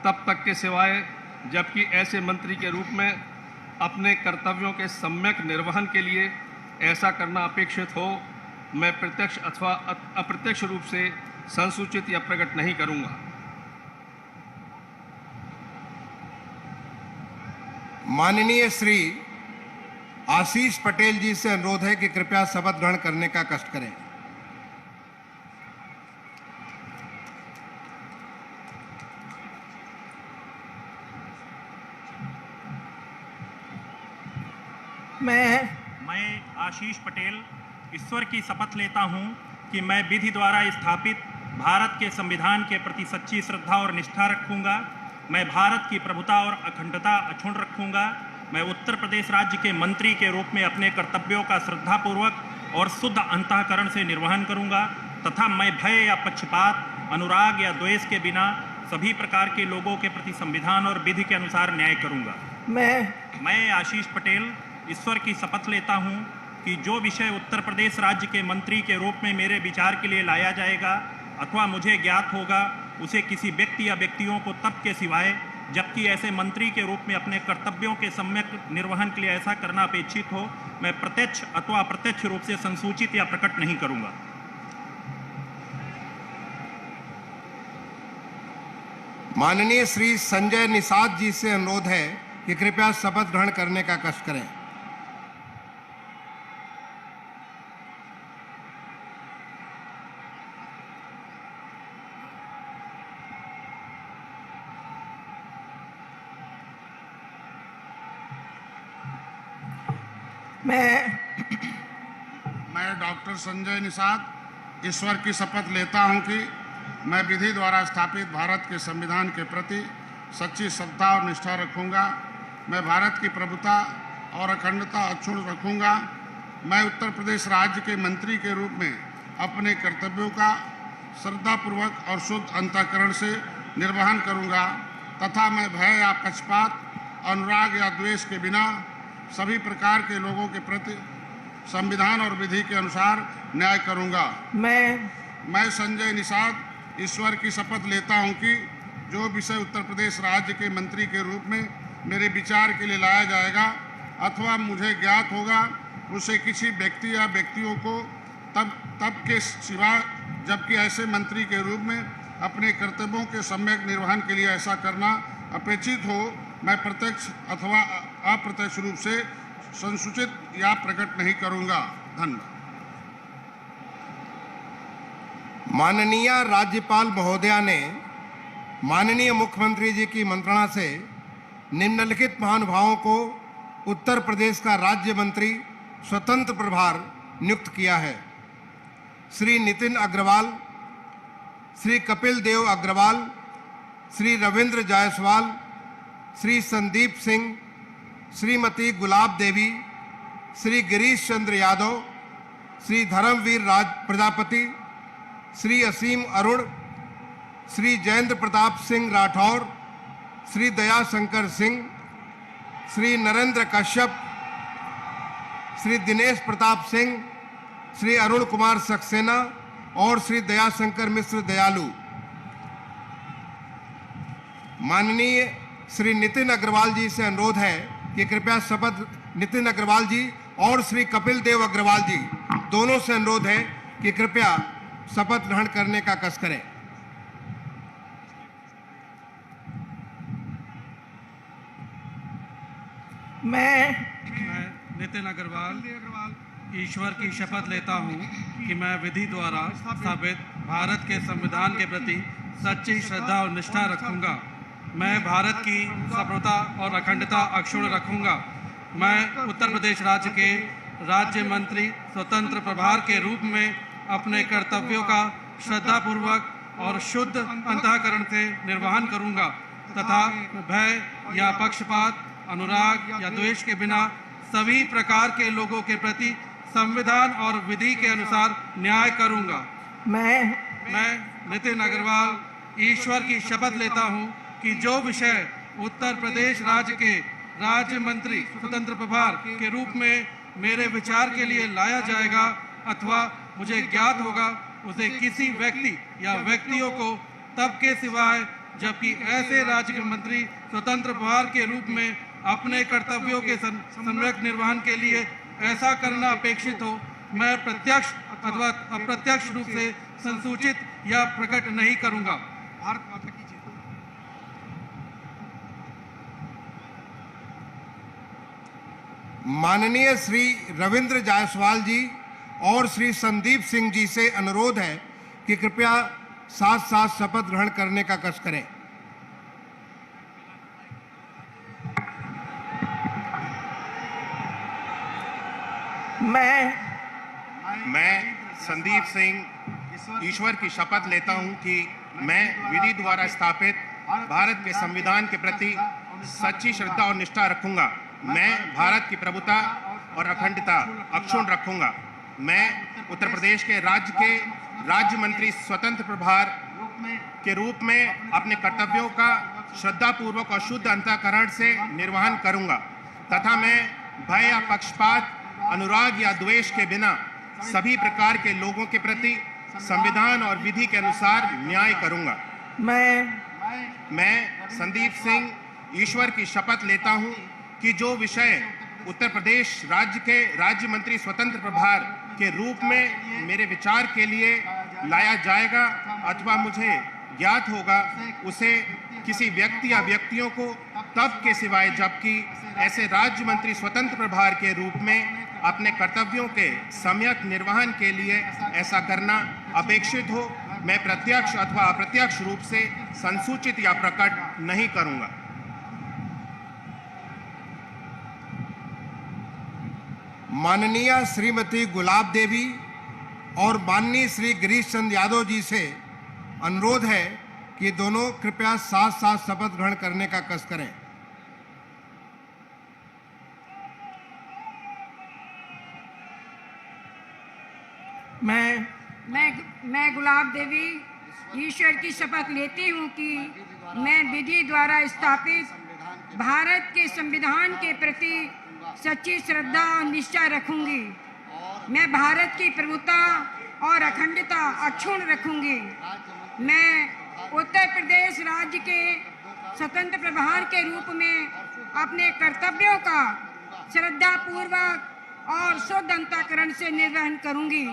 तब तक के सिवाय जबकि ऐसे मंत्री के रूप में अपने कर्तव्यों के सम्यक निर्वहन के लिए ऐसा करना अपेक्षित हो मैं प्रत्यक्ष अथवा अप्रत्यक्ष रूप से संसूचित या प्रकट नहीं करूँगा। माननीय श्री आशीष पटेल जी से अनुरोध है कि कृपया शपथ ग्रहण करने का कष्ट करें। मैं आशीष पटेल ईश्वर की शपथ लेता हूं कि मैं विधि द्वारा स्थापित भारत के संविधान के प्रति सच्ची श्रद्धा और निष्ठा रखूंगा। मैं भारत की प्रभुता और अखंडता अक्षुण्ण रखूंगा। मैं उत्तर प्रदेश राज्य के मंत्री के रूप में अपने कर्तव्यों का श्रद्धापूर्वक और शुद्ध अंतःकरण से निर्वहन करूंगा तथा मैं भय या पक्षपात, अनुराग या द्वेष के बिना सभी प्रकार के लोगों के प्रति संविधान और विधि के अनुसार न्याय करूंगा। मैं आशीष पटेल ईश्वर की शपथ लेता हूं कि जो विषय उत्तर प्रदेश राज्य के मंत्री के रूप में मेरे विचार के लिए लाया जाएगा अथवा मुझे ज्ञात होगा, उसे किसी व्यक्ति या व्यक्तियों को तब के सिवाय जबकि ऐसे मंत्री के रूप में अपने कर्तव्यों के सम्यक निर्वहन के लिए ऐसा करना अपेक्षित हो, मैं प्रत्यक्ष अथवा अप्रत्यक्ष रूप से संसूचित या प्रकट नहीं करूंगा। माननीय श्री संजय निषाद जी से अनुरोध है कि कृपया शपथ ग्रहण करने का कष्ट करें। मैं डॉक्टर संजय निषाद ईश्वर की शपथ लेता हूं कि मैं विधि द्वारा स्थापित भारत के संविधान के प्रति सच्ची श्रद्धा और निष्ठा रखूंगा। मैं भारत की प्रभुता और अखंडता अक्षुण्ण रखूंगा। मैं उत्तर प्रदेश राज्य के मंत्री के रूप में अपने कर्तव्यों का श्रद्धापूर्वक और शुद्ध अंतःकरण से निर्वहन करूंगा तथा मैं भय या पक्षपात, अनुराग या द्वेष के बिना सभी प्रकार के लोगों के प्रति संविधान और विधि के अनुसार न्याय करूंगा। मैं संजय निषाद ईश्वर की शपथ लेता हूं कि जो विषय उत्तर प्रदेश राज्य के मंत्री के रूप में मेरे विचार के लिए लाया जाएगा अथवा मुझे ज्ञात होगा, उसे किसी व्यक्ति या व्यक्तियों को तब के सिवा जबकि ऐसे मंत्री के रूप में अपने कर्तव्यों के सम्यक निर्वहन के लिए ऐसा करना अपेक्षित हो, मैं प्रत्यक्ष अथवा अप्रत्यक्ष रूप से संसूचित या प्रकट नहीं करूंगा। धन्यवाद। माननीय राज्यपाल महोदया ने माननीय मुख्यमंत्री जी की मंत्रणा से निम्नलिखित महानुभावों को उत्तर प्रदेश का राज्य मंत्री स्वतंत्र प्रभार नियुक्त किया है। श्री नितिन अग्रवाल, श्री कपिल देव अग्रवाल, श्री रविंद्र जायसवाल, श्री संदीप सिंह, श्रीमती गुलाब देवी, श्री गिरीश चंद्र यादव, श्री धर्मवीर राज प्रजापति, श्री असीम अरुण, श्री जयेंद्र प्रताप सिंह राठौर, श्री दयाशंकर सिंह, श्री नरेंद्र कश्यप, श्री दिनेश प्रताप सिंह, श्री अरुण कुमार सक्सेना और श्री दयाशंकर मिश्र दयालु। माननीय श्री नितिन अग्रवाल जी से अनुरोध है कि कृपया शपथ नितिन अग्रवाल जी और श्री कपिल देव अग्रवाल जी दोनों से अनुरोध है कि कृपया शपथ ग्रहण करने का कष्ट करें। मैं नितिन अग्रवाल ईश्वर की शपथ लेता हूं कि मैं विधि द्वारा स्थापित भारत के संविधान के प्रति सच्ची श्रद्धा और निष्ठा रखूंगा। मैं भारत की संप्रभुता और अखंडता अक्षुण्ण रखूंगा। मैं उत्तर प्रदेश राज्य के राज्य मंत्री स्वतंत्र प्रभार के रूप में अपने कर्तव्यों का श्रद्धापूर्वक और शुद्ध अंतःकरण से निर्वहन करूंगा तथा भय या पक्षपात, अनुराग या द्वेष के बिना सभी प्रकार के लोगों के प्रति संविधान और विधि के अनुसार न्याय करूंगा। मैं नितिन अग्रवाल ईश्वर की शपथ लेता हूं कि जो विषय उत्तर प्रदेश राज्य के राज्य मंत्री स्वतंत्र प्रभार के रूप में मेरे विचार के लिए लाया जाएगा अथवा मुझे ज्ञात होगा, उसे किसी व्यक्ति या व्यक्तियों को तब के सिवाय जबकि ऐसे राज्य के मंत्री स्वतंत्र प्रभार के रूप में अपने कर्तव्यों के सम्यक निर्वहन के लिए ऐसा करना अपेक्षित हो, मैं प्रत्यक्ष अथवा अप्रत्यक्ष रूप से संसूचित या प्रकट नहीं करूंगा। भारत माता की जय। माननीय श्री रविंद्र जायसवाल जी और श्री संदीप सिंह जी से अनुरोध है कि कृपया साथ साथ शपथ ग्रहण करने का कष्ट करें। मैं संदीप सिंह ईश्वर की शपथ लेता हूं कि मैं विधि द्वारा स्थापित भारत के संविधान के प्रति सच्ची श्रद्धा और निष्ठा रखूंगा। मैं भारत की प्रभुता और अखंडता अक्षुण्ण रखूंगा। मैं उत्तर प्रदेश के राज्य मंत्री स्वतंत्र प्रभार के रूप में अपने कर्तव्यों का श्रद्धापूर्वक और शुद्ध अंतःकरण से निर्वहन करूंगा तथा मैं भय या पक्षपात, अनुराग या द्वेष के बिना सभी प्रकार के लोगों के प्रति संविधान और विधि के अनुसार न्याय करूंगा। मैं संदीप सिंह ईश्वर की शपथ लेता हूं कि जो विषय उत्तर प्रदेश राज्य के राज्य मंत्री स्वतंत्र प्रभार के रूप में मेरे विचार के लिए लाया जाएगा अथवा मुझे ज्ञात होगा, उसे किसी व्यक्ति या व्यक्तियों को तब के सिवाय जबकि ऐसे राज्य मंत्री स्वतंत्र प्रभार के रूप में अपने कर्तव्यों के सम्यक निर्वहन के लिए ऐसा करना अपेक्षित हो, मैं प्रत्यक्ष अथवा अप्रत्यक्ष रूप से संसूचित या प्रकट नहीं करूंगा। माननीय श्रीमती गुलाब देवी और माननीय श्री गिरीश चंद्र यादव जी से अनुरोध है कि दोनों कृपया साथ साथ शपथ ग्रहण करने का कष्ट करें। मैं गुलाब देवी ईश्वर की शपथ लेती हूँ कि मैं विधि द्वारा स्थापित भारत के संविधान के प्रति सच्ची श्रद्धा और निष्ठा रखूंगी। मैं भारत की प्रभुता और अखंडता अक्षुण्ण रखूंगी। मैं उत्तर प्रदेश राज्य के स्वतंत्र प्रभार के रूप में अपने कर्तव्यों का श्रद्धापूर्वक और शुद्ध अंतःकरण से निर्वहन करूंगी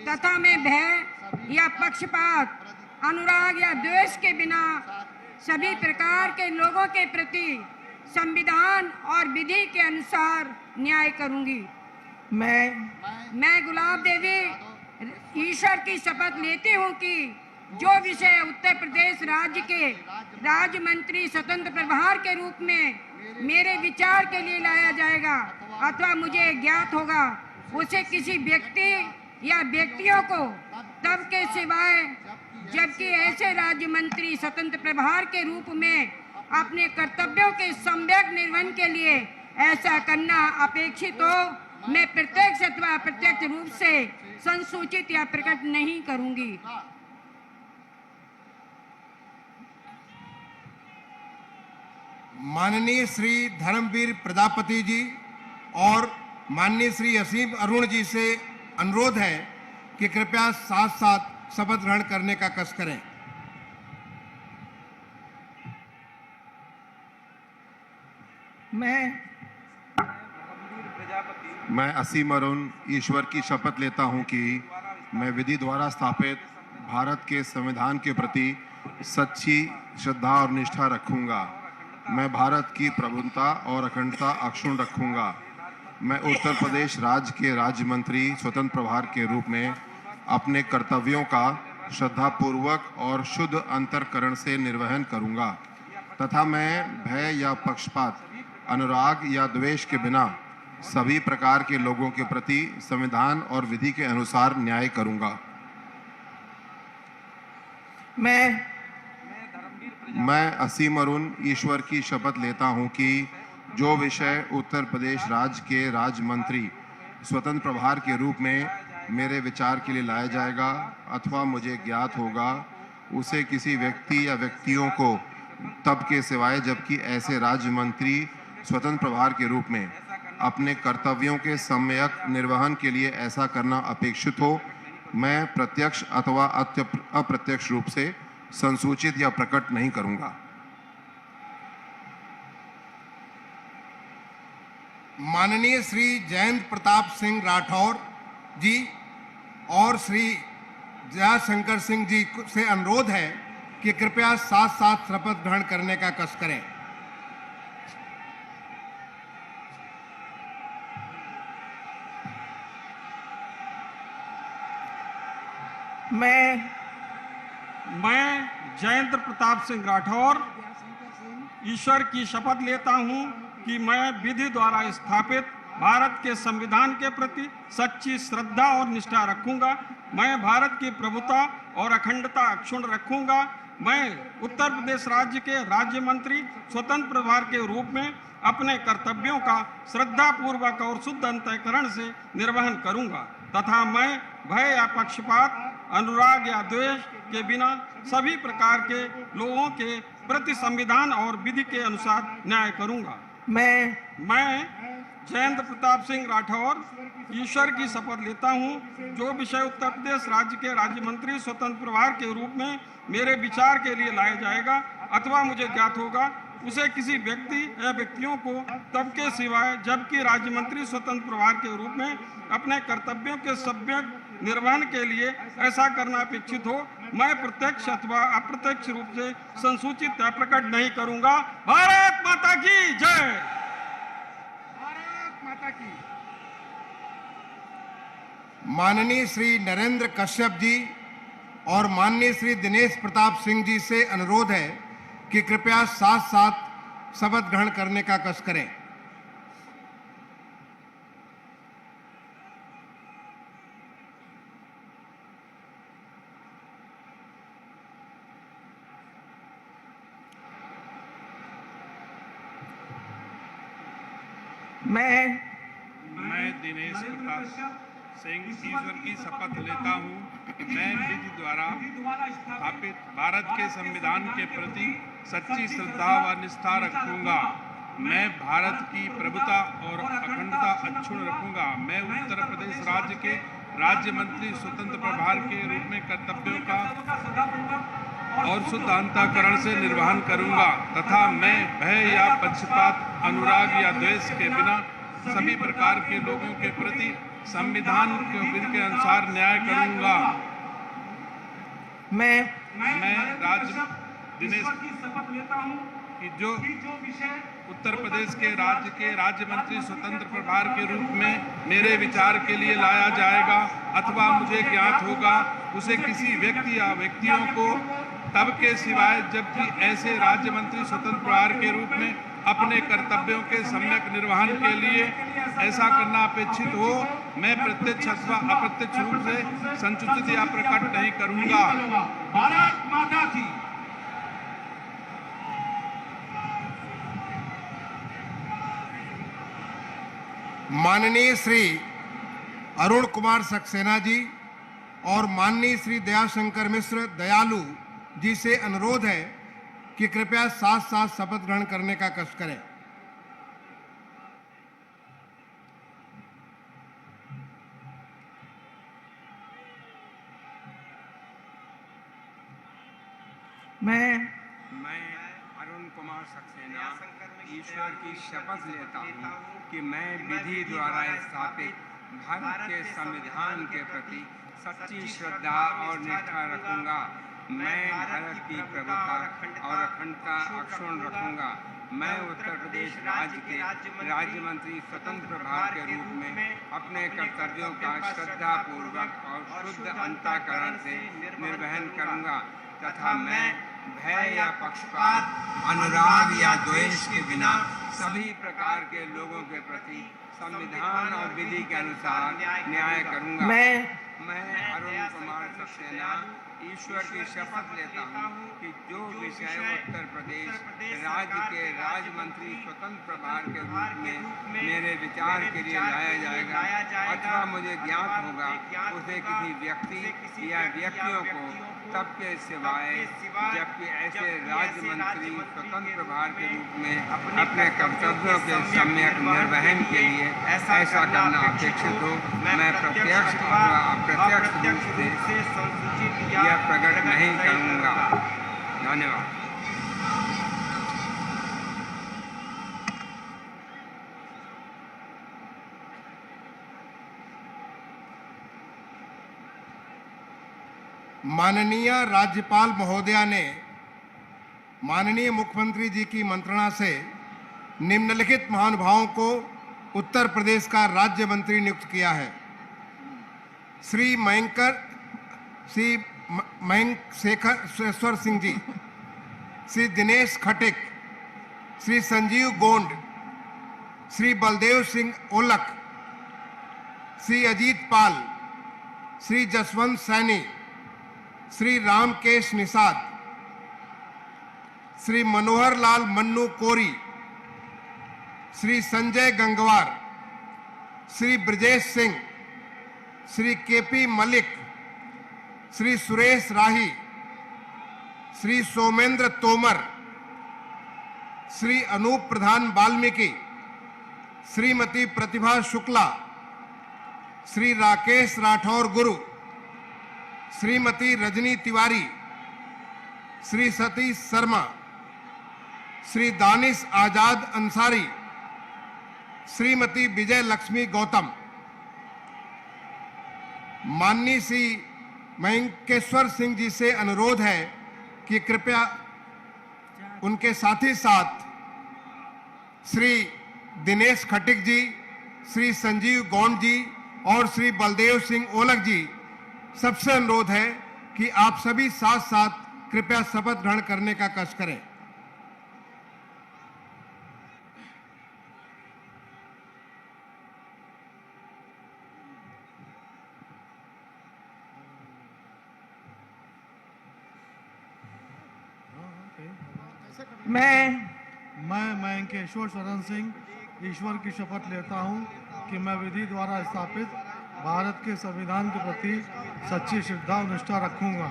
तथा मैं भय या पक्षपात, अनुराग या द्वेष के बिना सभी प्रकार के लोगों के प्रति संविधान और विधि के अनुसार न्याय करूंगी। मैं गुलाब देवी ईश्वर की शपथ लेती हूं कि जो विषय उत्तर प्रदेश राज्य के राज्य मंत्री स्वतंत्र प्रभार के रूप में मेरे विचार के लिए लाया जाएगा अथवा मुझे ज्ञात होगा, उसे किसी व्यक्ति या व्यक्तियों को तब के सिवाय जबकि ऐसे राज्य मंत्री स्वतंत्र प्रभार के रूप में अपने कर्तव्यों के सम्यक निर्वहन के लिए ऐसा करना अपेक्षित हो, मैं प्रत्यक्ष अथवा अप्रत्यक्ष रूप से संसूचित या प्रकट नहीं करूंगी। माननीय श्री धर्मवीर प्रजापति जी और माननीय श्री असीम अरुण जी से अनुरोध है कि कृपया साथ साथ शपथ ग्रहण करने का कष्ट करें। मैं असीम अरुण ईश्वर की शपथ लेता हूं कि मैं विधि द्वारा स्थापित भारत के संविधान के प्रति सच्ची श्रद्धा और निष्ठा रखूंगा। मैं भारत की प्रभुता और अखंडता अक्षुण्ण रखूंगा। मैं उत्तर प्रदेश राज्य के राज्य मंत्री स्वतंत्र प्रभार के रूप में अपने कर्तव्यों का श्रद्धापूर्वक और शुद्ध अंतःकरण से निर्वहन करूंगा तथा मैं भय या पक्षपात, अनुराग या द्वेष के बिना सभी प्रकार के लोगों के प्रति संविधान और विधि के अनुसार न्याय करूंगा। मैं असीम अरुण ईश्वर की शपथ लेता हूं कि जो विषय उत्तर प्रदेश राज्य के राज्य मंत्री स्वतंत्र प्रभार के रूप में मेरे विचार के लिए लाया जाएगा अथवा मुझे ज्ञात होगा, उसे किसी व्यक्ति या व्यक्तियों को तब के सिवाय जबकि ऐसे राज्य मंत्री स्वतंत्र प्रभार के रूप में अपने कर्तव्यों के सम्यक निर्वहन के लिए ऐसा करना अपेक्षित हो, मैं प्रत्यक्ष अथवा अप्रत्यक्ष रूप से संसूचित या प्रकट नहीं करूंगा। माननीय श्री जयंत प्रताप सिंह राठौर जी और श्री जयाशंकर सिंह जी से अनुरोध है कि कृपया साथ साथ शपथ ग्रहण करने का कष्ट करें। मैं जयंत प्रताप सिंह राठौर ईश्वर की शपथ लेता हूं कि मैं विधि द्वारा स्थापित भारत के संविधान के प्रति सच्ची श्रद्धा और निष्ठा रखूंगा। मैं भारत की प्रभुता और अखंडता अक्षुण्ण रखूंगा। मैं उत्तर प्रदेश राज्य के राज्य मंत्री स्वतंत्र प्रभार के रूप में अपने कर्तव्यों का श्रद्धापूर्वक और शुद्ध अंतःकरण से निर्वहन करूंगा। तथा मैं भय या पक्षपात, अनुराग या द्वेष के बिना सभी प्रकार के लोगों के प्रति संविधान और विधि के अनुसार न्याय करूंगा। मैं जयेंद्र प्रताप सिंह राठौर ईश्वर की शपथ लेता हूं, जो विषय उत्तर प्रदेश राज्य के राज्य मंत्री स्वतंत्र प्रभार के रूप में मेरे विचार के लिए लाया जाएगा अथवा मुझे ज्ञात होगा, उसे किसी व्यक्ति या व्यक्तियों को तब के सिवाय जबकि राज्य मंत्री स्वतंत्र प्रभार के रूप में अपने कर्तव्यों के सम्यक निर्वहन के लिए ऐसा करना अपेक्षित हो, मैं प्रत्यक्ष अथवा अप्रत्यक्ष रूप से संसूचित या प्रकट नहीं करूंगा। भारत माता की जय। भारत माता की। माननीय श्री नरेंद्र कश्यप जी और माननीय श्री दिनेश प्रताप सिंह जी से अनुरोध है कि कृपया साथ साथ शपथ ग्रहण करने का कष्ट करें। मैं दिनेश प्रताप सिंह ईश्वर की शपथ लेता हूँ, मैं विधि द्वारा स्थापित भारत के संविधान के प्रति सच्ची श्रद्धा व निष्ठा रखूंगा। मैं भारत की प्रभुता और अखंडता अक्षुण्ण रखूंगा। मैं उत्तर प्रदेश राज्य के राज्य मंत्री स्वतंत्र प्रभार के रूप में कर्तव्यों का और शुद्ध अंतःकरण से निर्वहन करूंगा तथा मैं भय या पक्षपात, अनुराग या द्वेष के बिना सभी प्रकार के लोगों के प्रति संविधान के विधि के अनुसार न्याय करूंगा। मैं दिनेश की शपथ लेता हूं कि जो उत्तर प्रदेश के राज्य मंत्री स्वतंत्र प्रभार के रूप में मेरे विचार के लिए लाया जाएगा अथवा मुझे ज्ञात होगा, उसे किसी व्यक्ति या व्यक्तियों को तब के सिवाय जबकि ऐसे राज्य मंत्री स्वतंत्र प्रभार के रूप में अपने कर्तव्यों के सम्यक निर्वहन के लिए ऐसा करना अपेक्षित हो, मैं प्रत्यक्ष अथवा अप्रत्यक्ष रूप से संसूचित या प्रकट नहीं करूंगा। भारत माता की। माननीय श्री अरुण कुमार सक्सेना जी और माननीय श्री दयाशंकर मिश्र दयालु जी से अनुरोध है कि कृपया साथ साथ शपथ ग्रहण करने का कष्ट करें। मैं अरुण कुमार सक्सेना ईश्वर की शपथ लेता हूँ कि मैं विधि द्वारा स्थापित भारत के संविधान के प्रति सच्ची श्रद्धा और निष्ठा रखूंगा। मैं भारत की प्रभुता और अखंडता अक्षुण्ण रखूंगा। मैं उत्तर प्रदेश राज्य के राज्य मंत्री स्वतंत्र प्रभार के रूप में अपने कर्तव्यों का श्रद्धापूर्वक और शुद्ध अंतःकरण से निर्वहन करूंगा तथा मैं भय या पक्षपात, अनुराग या द्वेष के बिना सभी प्रकार के लोगों के प्रति संविधान और विधि के अनुसार न्याय करूंगा। मैं अरुण कुमार सक्सेना ईश्वर की शपथ लेता हूँ कि जो विषय उत्तर प्रदेश राज्य के राज्य मंत्री स्वतंत्र प्रभार के रूप में मेरे विचार के लिए लाया जाएगा अथवा मुझे ज्ञात होगा, उसे किसी व्यक्ति या व्यक्तियों को तब के सिवाय जबकि ऐसे राज्य मंत्री स्वतंत्र प्रभार के रूप में अपने कर्तव्यों के सम्यक निर्वहन के लिए ऐसा करना अपेक्षित हो, मैं प्रत्यक्ष अथवा अप्रत्यक्ष रूप से संसूचित या प्रकट नहीं करूंगा। धन्यवाद। माननीय राज्यपाल महोदया ने माननीय मुख्यमंत्री जी की मंत्रणा से निम्नलिखित महानुभावों को उत्तर प्रदेश का राज्य मंत्री नियुक्त किया है। श्री मयंक शेखर सिंह जी, श्री दिनेश खटिक, श्री संजीव गोंड, श्री बलदेव सिंह ओलख, श्री अजीत पाल, श्री जसवंत सैनी, श्री रामकेश निषाद, श्री मनोहर लाल मन्नू कोरी, श्री संजय गंगवार, श्री ब्रजेश सिंह, श्री केपी मलिक, श्री सुरेश राही, श्री सोमेंद्र तोमर, श्री अनूप प्रधान वाल्मीकि, श्रीमती प्रतिभा शुक्ला, श्री राकेश राठौर गुरु, श्रीमती रजनी तिवारी, श्री सतीश शर्मा, श्री दानिश आजाद अंसारी, श्रीमती विजय लक्ष्मी गौतम। माननीय श्री मयंकेश्वर सिंह जी से अनुरोध है कि कृपया उनके साथ ही साथ श्री दिनेश खटिक जी, श्री संजीव गौंड जी और श्री बलदेव सिंह ओलख जी, सबसे अनुरोध है कि आप सभी साथ साथ कृपया शपथ ग्रहण करने का कष्ट करें। मैं मयंकेश्वर शरण सिंह ईश्वर की शपथ लेता हूं कि मैं विधि द्वारा स्थापित भारत के संविधान के प्रति सच्ची श्रद्धा और निष्ठा रखूंगा।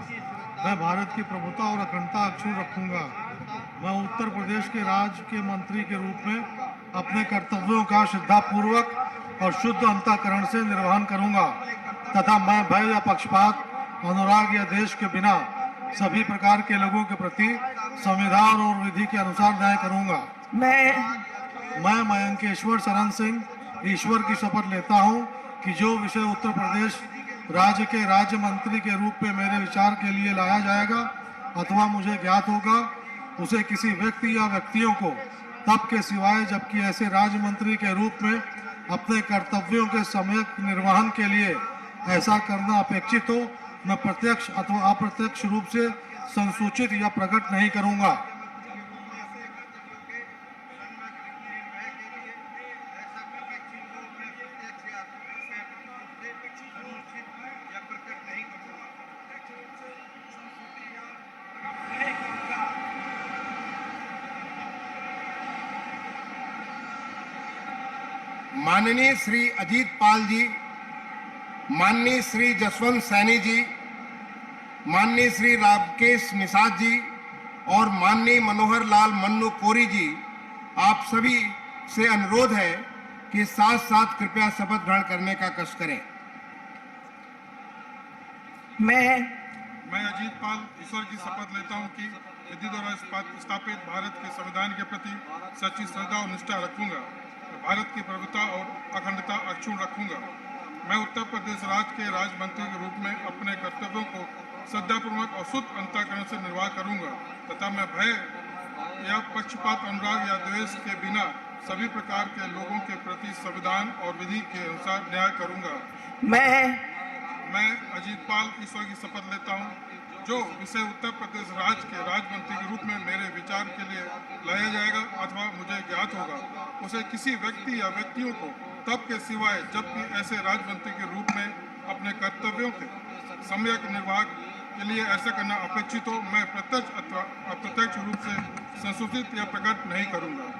मैं भारत की प्रभुता और अखंडता अक्षुण्ण रखूंगा। मैं उत्तर प्रदेश के राज्य के मंत्री के रूप में अपने कर्तव्यों का श्रद्धापूर्वक और शुद्ध अंतःकरण से निर्वहन करूंगा तथा मैं भय या पक्षपात, अनुराग या द्वेष के बिना सभी प्रकार के लोगों के प्रति संविधान और विधि के अनुसार न्याय करूंगा। मैं मयंकेश्वर शरण सिंह ईश्वर की शपथ लेता हूं कि जो विषय उत्तर प्रदेश राज्य के राज्य मंत्री के रूप में मेरे विचार के लिए लाया जाएगा अथवा मुझे ज्ञात होगा, उसे किसी व्यक्ति या व्यक्तियों को तब के सिवाय जबकि ऐसे राज्य मंत्री के रूप में अपने कर्तव्यों के सम्यक निर्वहन के लिए ऐसा करना अपेक्षित हो, मैं प्रत्यक्ष अथवा अप्रत्यक्ष रूप से संसूचित या प्रकट नहीं करूंगा। माननीय श्री अजीत पाल जी, माननीय श्री जसवंत सैनी जी, माननीय श्री राकेश निषाद जी और माननीय मनोहर लाल मन्नू कोरी जी, आप सभी से अनुरोध है कि साथ साथ कृपया शपथ ग्रहण करने का कष्ट करें। मैं अजीत पाल ईश्वर की शपथ लेता हूं कि विधि द्वारा स्थापित भारत के संविधान के प्रति सच्ची श्रद्धा और निष्ठा रखूंगा। भारत की प्रभुता और अखंडता अक्षुण्ण रखूंगा। मैं उत्तर प्रदेश राज्य के राज्य मंत्री के रूप में अपने कर्तव्यों को श्रद्धापूर्वक और शुद्ध अंतःकरण से निर्वाह करूंगा तथा मैं भय या पक्षपात, अनुराग या द्वेष के बिना सभी प्रकार के लोगों के प्रति संविधान और विधि के अनुसार न्याय करूंगा। मैं अजीत पाल ईश्वर की शपथ लेता हूं, जो विषय उत्तर प्रदेश राज्य के राज्य मंत्री के रूप में मेरे विचार के लिए लाया जाएगा अथवा मुझे ज्ञात होगा, उसे किसी व्यक्ति या व्यक्तियों को तब के सिवाय जबकि ऐसे राज्य मंत्री के रूप में अपने कर्तव्यों के सम्यक निर्वाह के लिए ऐसा करना अपेक्षित हो, मैं प्रत्यक्ष अथवा अप्रत्यक्ष रूप से संसूचित या प्रकट नहीं करूंगा।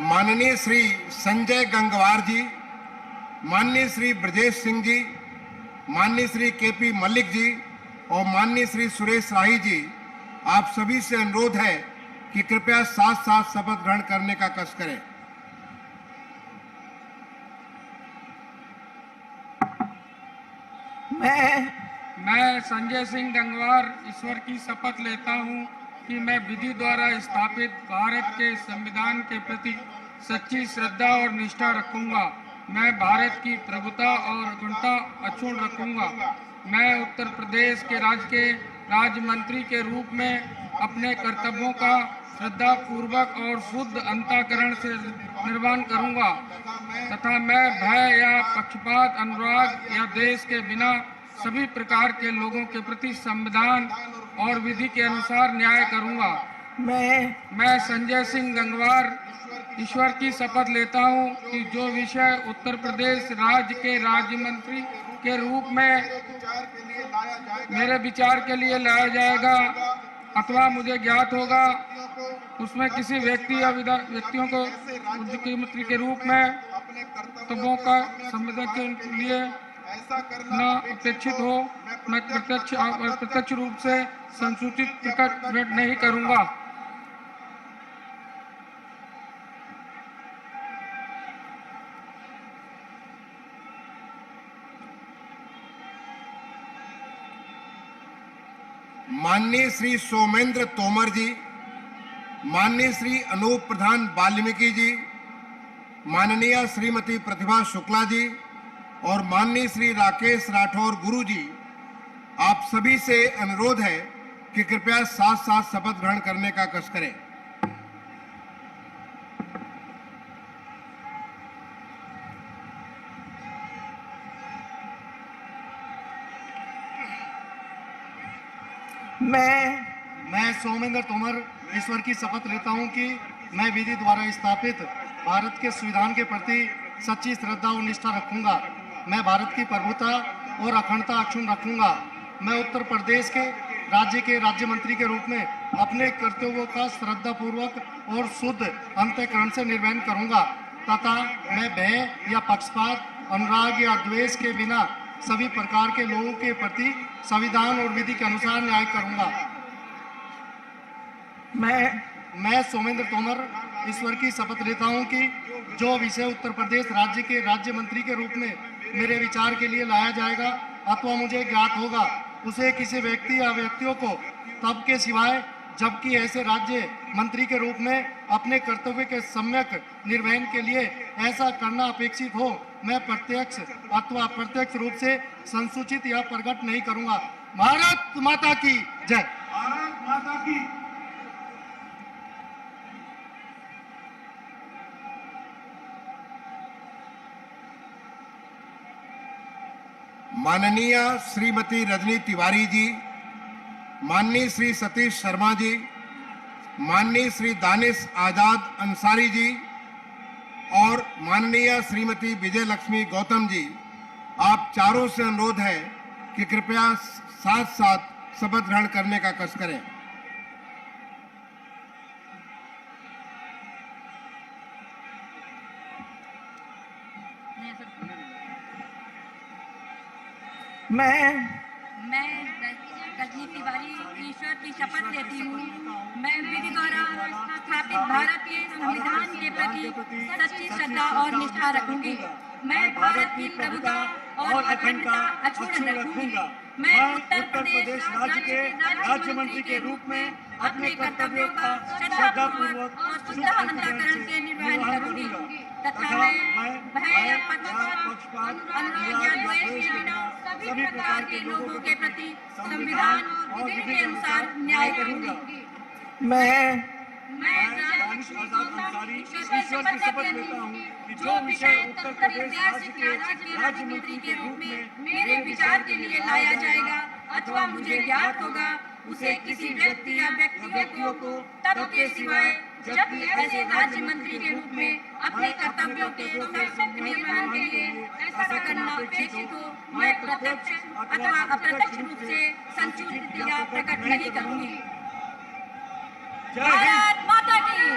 माननीय श्री संजय गंगवार जी, माननीय श्री ब्रजेश सिंह जी, माननीय श्री केपी मलिक जी और माननीय श्री सुरेश राही जी, आप सभी से अनुरोध है कि कृपया साथ साथ शपथ ग्रहण करने का कष्ट करें। मैं संजय सिंह गंगवार ईश्वर की शपथ लेता हूं कि मैं विधि द्वारा स्थापित भारत के संविधान के प्रति सच्ची श्रद्धा और निष्ठा रखूंगा। मैं भारत की प्रभुता और अखंडता अक्षुण्ण रखूंगा। मैं उत्तर प्रदेश के राज्य मंत्री के रूप में अपने कर्तव्यों का श्रद्धा पूर्वक और शुद्ध अंतःकरण से निर्वहन करूंगा तथा मैं भय या पक्षपात, अनुराग या द्वेष के बिना सभी प्रकार के लोगों के प्रति संविधान और विधि के अनुसार न्याय करूंगा। मैं संजय सिंह गंगवार ईश्वर की शपथ लेता हूँ कि जो विषय उत्तर प्रदेश राज्य के राज्य मंत्री के रूप में मेरे विचार के लिए लाया जाएगा अथवा मुझे ज्ञात होगा, उसमें किसी व्यक्ति या व्यक्तियों को मुख्यमंत्री के रूप में कर्तव्यों का संविधान के लिए न अपेक्षित हो, मैं प्रत्यक्ष रूप से संसूचित प्रकट नहीं करूंगा। माननीय श्री सोमेंद्र तोमर जी, माननीय श्री अनूप प्रधान वाल्मीकि जी, माननीय श्रीमती प्रतिभा शुक्ला जी और माननीय श्री राकेश राठौर गुरु जी, आप सभी से अनुरोध है कि कृपया साथ साथ शपथ ग्रहण करने का कष्ट करें। मैं सोमेंद्र तोमर ईश्वर की शपथ लेता हूं कि मैं विधि द्वारा स्थापित भारत के संविधान के प्रति सच्ची श्रद्धा और निष्ठा रखूंगा। मैं भारत की प्रभुता और अखंडता अक्षुण्ण रखूंगा। मैं उत्तर प्रदेश के राज्य मंत्री के रूप में अपने कर्तव्यों का श्रद्धापूर्वक और शुद्ध अंतःकरण से निर्वहन करूंगा तथा मैं भय या पक्षपात, अनुराग या द्वेष के बिना सभी प्रकार के लोगों के प्रति संविधान और विधि के अनुसार न्याय करूंगा। मैं सोमेंद्र तोमर ईश्वर की शपथ लेता हूं कि जो विषय उत्तर प्रदेश राज्य के राज्य मंत्री के रूप में मेरे विचार के लिए लाया जाएगा अथवा मुझे ज्ञात होगा, उसे किसी व्यक्ति या व्यक्तियों को तब के सिवाय जबकि ऐसे राज्य मंत्री के रूप में अपने कर्तव्य के सम्यक निर्वहन के लिए ऐसा करना अपेक्षित हो, मैं प्रत्यक्ष अथवा अप्रत्यक्ष रूप से संसूचित या प्रकट नहीं करूंगा। भारत माता की जय। भारत माता की। माननीय श्रीमती रजनी तिवारी जी, माननीय श्री सतीश शर्मा जी, माननीय श्री दानिश आजाद अंसारी जी और माननीय श्रीमती विजय लक्ष्मी गौतम जी, आप चारों से अनुरोध है कि कृपया साथ साथ शपथ ग्रहण करने का कष्ट करें। मैं रजनी तिवारी ईश्वर की शपथ लेती हूँ। मैं विधि द्वारा स्थापित भारत के संविधान के प्रति सच्ची श्रद्धा और निष्ठा रखूंगी। मैं भारत की प्रभुता और अखंडता अक्षुण्ण रखूंगी। मैं उत्तर प्रदेश राज्य के राज्य मंत्री के रूप में अपने कर्तव्यों का श्रद्धापूर्वक और शुद्ध अंतःकरण से निर्वहन करूंगी तथा मैं भय या पक्षपात, अनुराग या द्वेष के बिना सभी प्रकार के लोगों के प्रति संविधान और विधि के अनुसार न्याय करूंगी। मैं ईश्वर की शपथ लेता हूँ कि जो विषय उत्तर प्रदेश राज्य मंत्री के रूप में मेरे विचार के लिए लाया जाएगा अथवा मुझे ज्ञात होगा, उसे किसी व्यक्ति या व्यक्तियों को तब के सिवाय जब ऐसे राज्य मंत्री के रूप में अपने कर्तव्यों के सम्यक निर्वहन के लिए ऐसा करना अपेक्षित हो, मैं प्रत्यक्ष अथवा अप्रत्यक्ष रूप से संसूचित या प्रकट नहीं करूंगी। भारत माता की।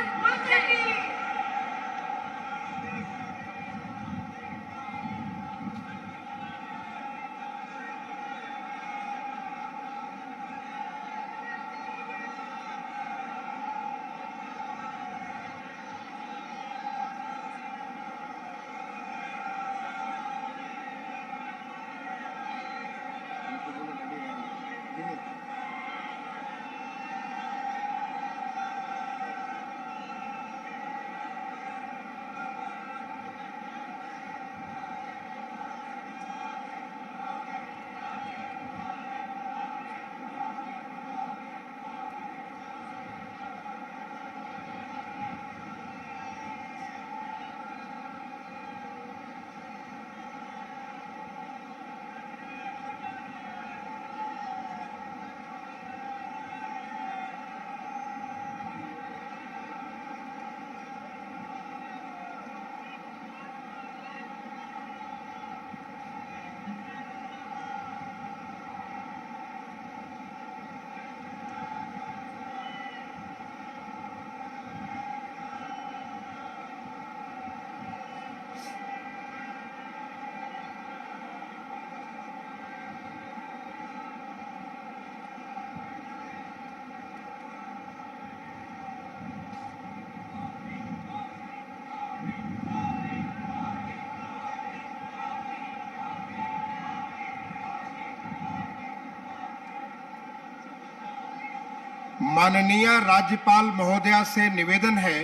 माननीय राज्यपाल महोदया से निवेदन है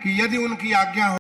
कि यदि उनकी आज्ञा हो